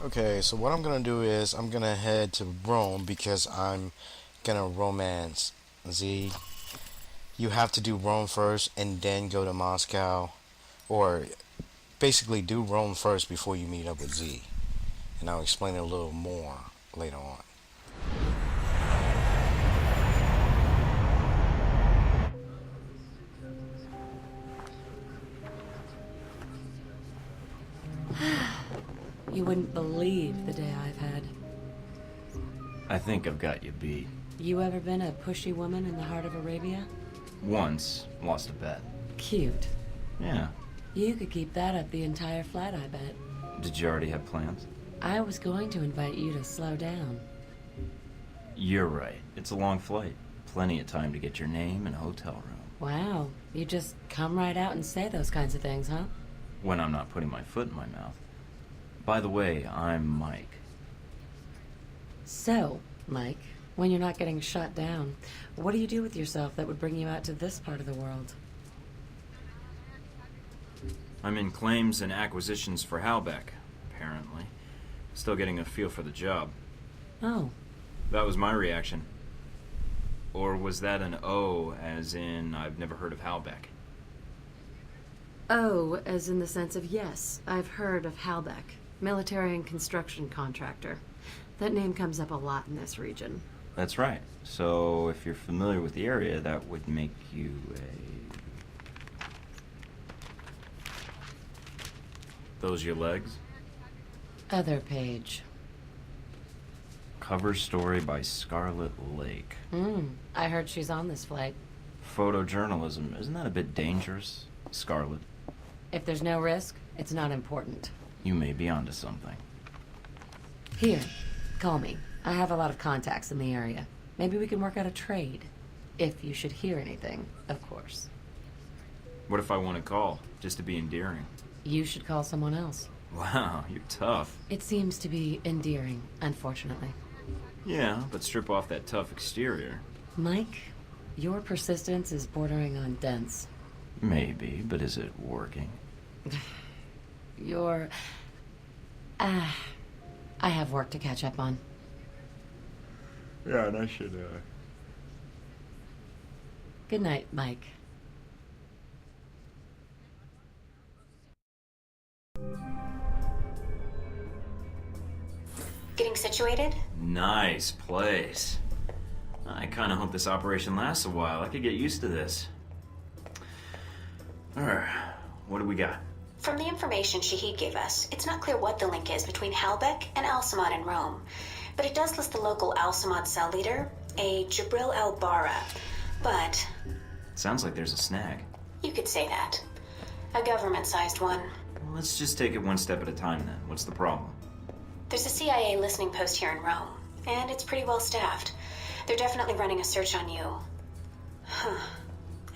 Okay, so what I'm gonna do is I'm gonna head to Rome because I'm gonna romance Z. You have to do Rome first and then go to Moscow, or basically do Rome first before you meet up with Z. And I'll explain it a little more later on. You wouldn't believe the day I've had. I think I've got you beat. You ever been a pushy woman in the heart of Arabia? Once, lost a bet. Cute. Yeah. You could keep that up the entire flight, I bet. Did you already have plans? I was going to invite you to slow down. You're right. It's a long flight. Plenty of time to get your name and hotel room. Wow, you just come right out and say those kinds of things, huh? When I'm not putting my foot in my mouth. By the way, I'm Mike. So, Mike, when you're not getting shot down, what do you do with yourself that would bring you out to this part of the world? I'm in claims and acquisitions for Halbeck, apparently. Still getting a feel for the job. Oh. That was my reaction. Or was that an O, as in I've never heard of Halbeck? Oh, as in the sense of yes, I've heard of Halbeck, military and construction contractor. That name comes up a lot in this region. That's right. So if you're familiar with the area, that would make you a... Those your legs? Other page. Cover story by Scarlet Lake. I heard she's on this flight. Photojournalism, isn't that a bit dangerous, Scarlet? If there's no risk, it's not important. You may be onto something. Here, call me. I have a lot of contacts in the area. Maybe we can work out a trade. If you should hear anything, of course. What if I want to call, just to be endearing? You should call someone else. Wow, you're tough. It seems to be endearing, unfortunately. Yeah, but strip off that tough exterior. Mike, your persistence is bordering on dense. Maybe, but is it working? You're... I have work to catch up on. Yeah, and I should, Good night, Mike. Getting situated? Nice place. I kind of hope this operation lasts a while. I could get used to this. Alright, what do we got? From the information Shahid gave us, it's not clear what the link is between Halbeck and Al-Samad in Rome. But it does list the local Al-Samad cell leader, a Jibril al-Bara. But... Sounds like there's a snag. you could say that. A government-sized one. Well, let's just take it one step at a time then. What's the problem? There's a CIA listening post here in Rome, and it's pretty well staffed. They're definitely running a search on you. Huh.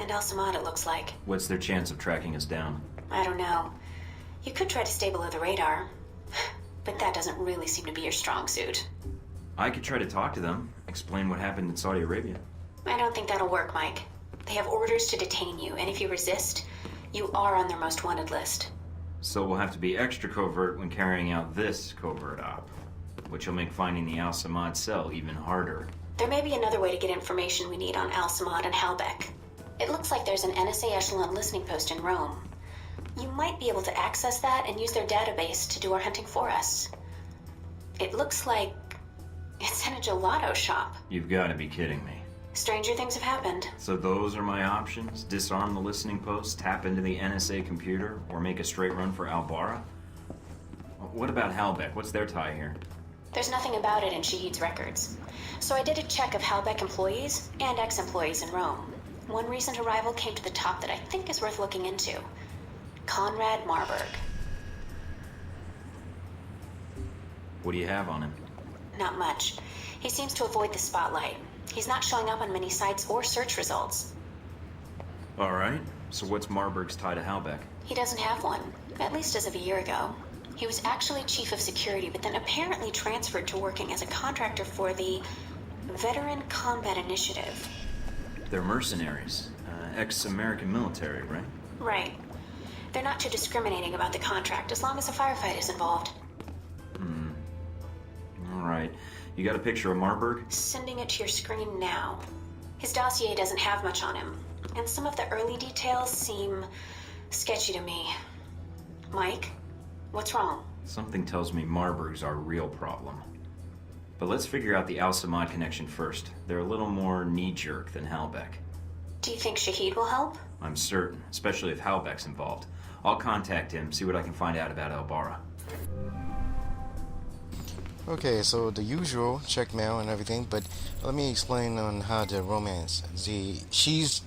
And Al-Samad, it looks like. What's their chance of tracking us down? I don't know. You could try to stay below the radar, but that doesn't really seem to be your strong suit. I could try to talk to them, explain what happened in Saudi Arabia. I don't think that'll work, Mike. They have orders to detain you, and if you resist, you are on their most wanted list. So we'll have to be extra covert when carrying out this covert op, which will make finding the Al-Samad cell even harder. There may be another way to get information we need on Al-Samad and Halbeck. It looks like there's an NSA Echelon listening post in Rome. You might be able to access that and use their database to do our hunting for us. It looks like it's in a gelato shop. You've got to be kidding me. Stranger things have happened. So those are my options? Disarm the listening post, tap into the NSA computer, or make a straight run for Al-Bara? What about Halbeck? What's their tie here? There's nothing about it in Shahid's records. So I did a check of Halbeck employees and ex-employees in Rome. One recent arrival came to the top that I think is worth looking into. Conrad Marburg. What do you have on him? Not much. He seems to avoid the spotlight. He's not showing up on many sites or search results. All right. So what's Marburg's tie to Halbeck? He doesn't have one, at least as of a year ago. He was actually chief of security, but then apparently transferred to working as a contractor for the Veteran Combat Initiative. They're mercenaries. Ex-American military, right? Right. They're not too discriminating about the contract as long as a firefight is involved. You got a picture of Marburg? Sending it to your screen now. His dossier doesn't have much on him, and some of the early details seem sketchy to me. Mike, what's wrong? Something tells me Marburg's our real problem. But let's figure out the Al-Samad connection first. They're a little more knee-jerk than Halbeck. Do you think Shahid will help? I'm certain, especially if Halbeck's involved. I'll contact him, see what I can find out about Al-Bara. Okay, so the usual check mail and everything, but let me explain on how to romance Z. She's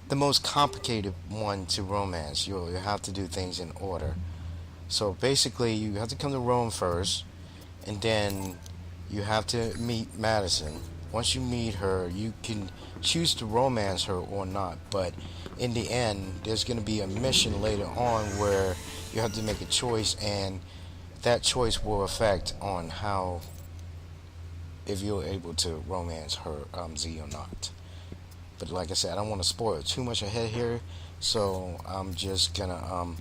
the most complicated one to romance. You have to do things in order. So basically, you have to come to Rome first, and then you have to meet Madison. Once you meet her, you can choose to romance her or not, but in the end, there's going to be a mission later on where you have to make a choice, and that choice will affect on how, if you're able to romance her, Z, or not. But like I said, I don't want to spoil too much ahead here, so I'm just gonna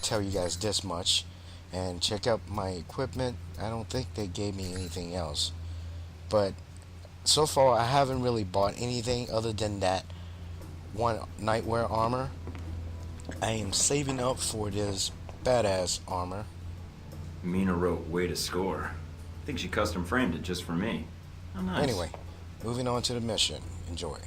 tell you guys this much, and check out my equipment. I don't think they gave me anything else, but so far I haven't really bought anything other than that one nightwear armor. I am saving up for this badass armor. Mina wrote, "Way to score." I think she custom framed it just for me. Oh, nice. Anyway, moving on to the mission. Enjoy.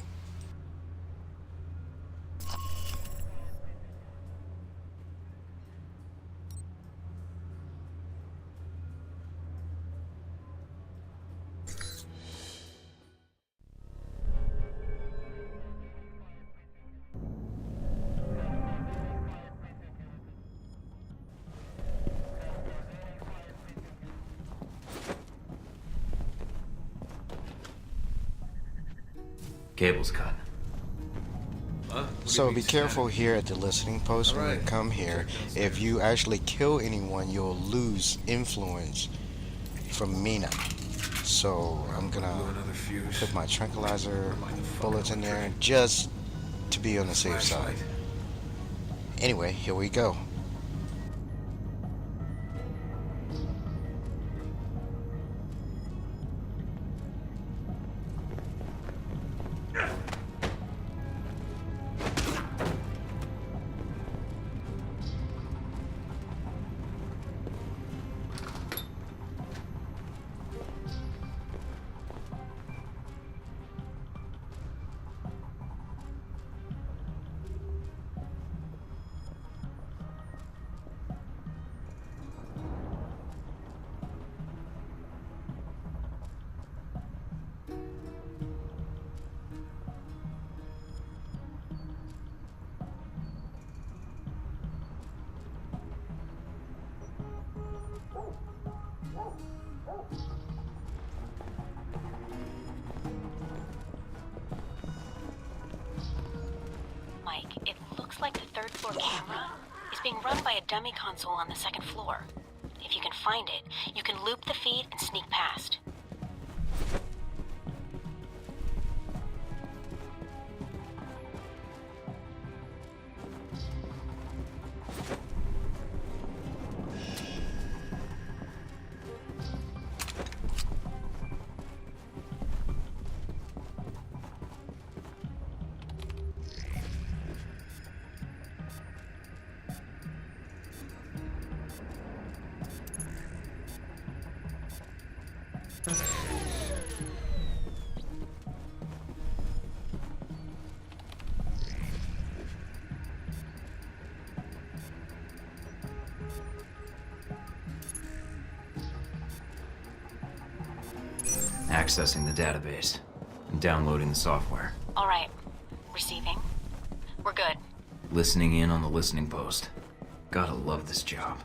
Cable's cut. So be careful here at the listening post when you come here. If you actually kill anyone, you'll lose influence from Mina. So I'm gonna put my tranquilizer bullets in there just to be on the safe side. Anyway, here we go. Mike, it looks like the third floor camera is being run by a dummy console on the second floor. If you can find it, you can loop the feed and sneak past. Accessing the database and downloading the software. All right. Receiving. We're good. Listening in on the listening post. Gotta love this job.